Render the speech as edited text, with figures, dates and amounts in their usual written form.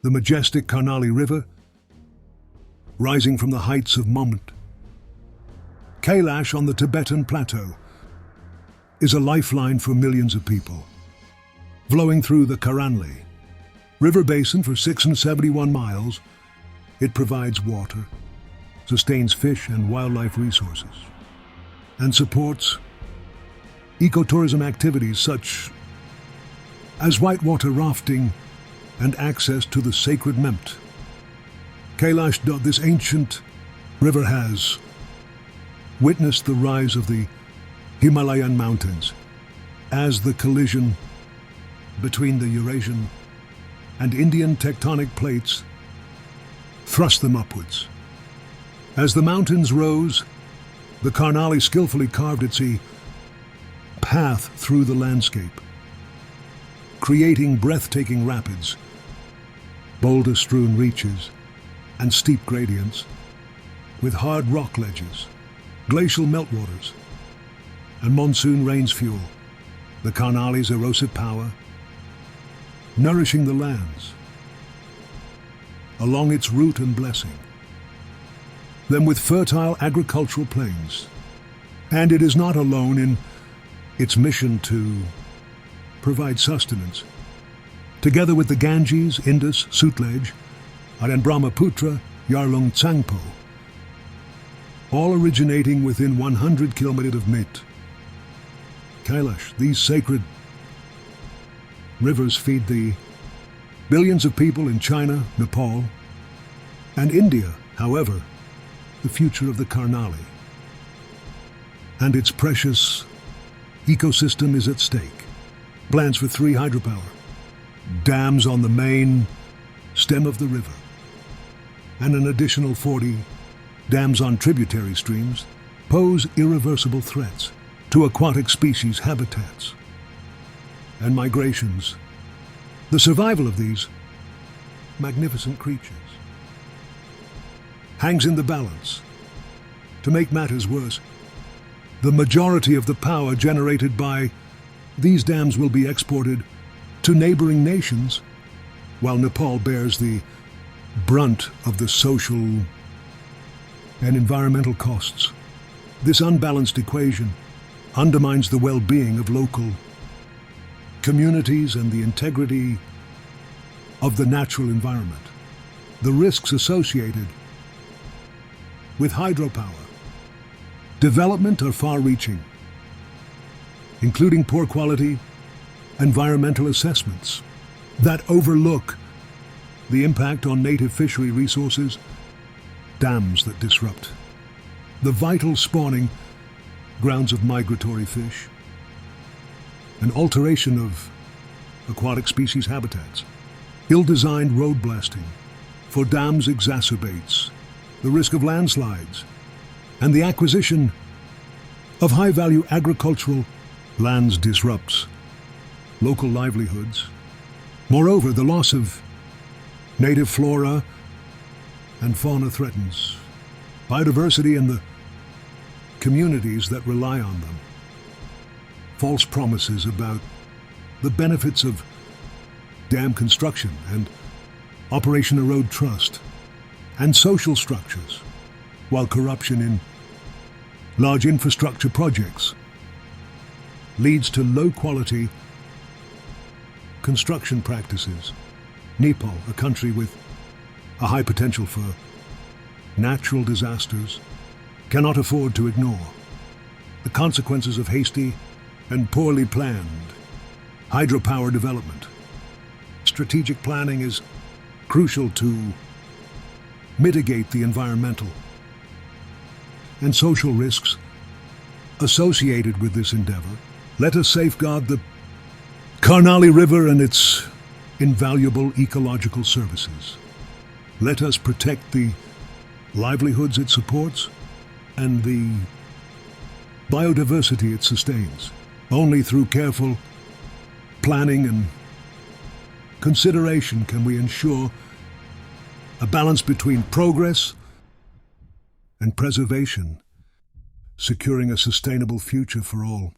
The majestic Karnali River, rising from the heights of Moment. Kailash on the Tibetan plateau is a lifeline for millions of people. Flowing through the Karnali River basin for 671 miles, it provides water, sustains fish and wildlife resources, and supports ecotourism activities such as whitewater rafting and access to the sacred Memt. Kailash, this ancient river, has witnessed the rise of the Himalayan mountains as the collision between the Eurasian and Indian tectonic plates thrust them upwards. As the mountains rose, the Karnali skillfully carved its path through the landscape, creating breathtaking rapids, boulder-strewn reaches, and steep gradients, with hard rock ledges, glacial meltwaters, and monsoon rains fuel the Karnali's erosive power, nourishing the lands along its route and blessing them with fertile agricultural plains. And it is not alone in its mission to provide sustenance. Together with the Ganges, Indus, Sutlej, and Brahmaputra, Yarlung Tsangpo, all originating within 100 kilometers of Mit. Kailash, these sacred rivers feed the billions of people in China, Nepal, and India. However, the future of the Karnali and its precious ecosystem is at stake. Plans for 3 hydropower dams on the main stem of the river, and an additional 40 dams on tributary streams, pose irreversible threats to aquatic species habitats and migrations. The survival of these magnificent creatures hangs in the balance. To make matters worse, the majority of the power generated by these dams will be exported to neighboring nations, while Nepal bears the brunt of the social and environmental costs. This unbalanced equation undermines the well-being of local communities and the integrity of the natural environment. The risks associated with hydropower development are far-reaching, including poor quality environmental assessments that overlook the impact on native fishery resources, dams that disrupt the vital spawning grounds of migratory fish, an alteration of aquatic species habitats. Ill-designed road blasting for dams exacerbates the risk of landslides, and the acquisition of high-value agricultural lands disrupts local livelihoods. Moreover, the loss of native flora and fauna threatens biodiversity and the communities that rely on them. False promises about the benefits of dam construction and Operation erode trust and social structures, while corruption in large infrastructure projects leads to low-quality construction practices. Nepal, a country with a high potential for natural disasters, cannot afford to ignore the consequences of hasty and poorly planned hydropower development. Strategic planning is crucial to mitigate the environmental and social risks associated with this endeavor. Let us safeguard the Karnali River and its invaluable ecological services. Let us protect the livelihoods it supports and the biodiversity it sustains. Only through careful planning and consideration can we ensure a balance between progress and preservation, securing a sustainable future for all.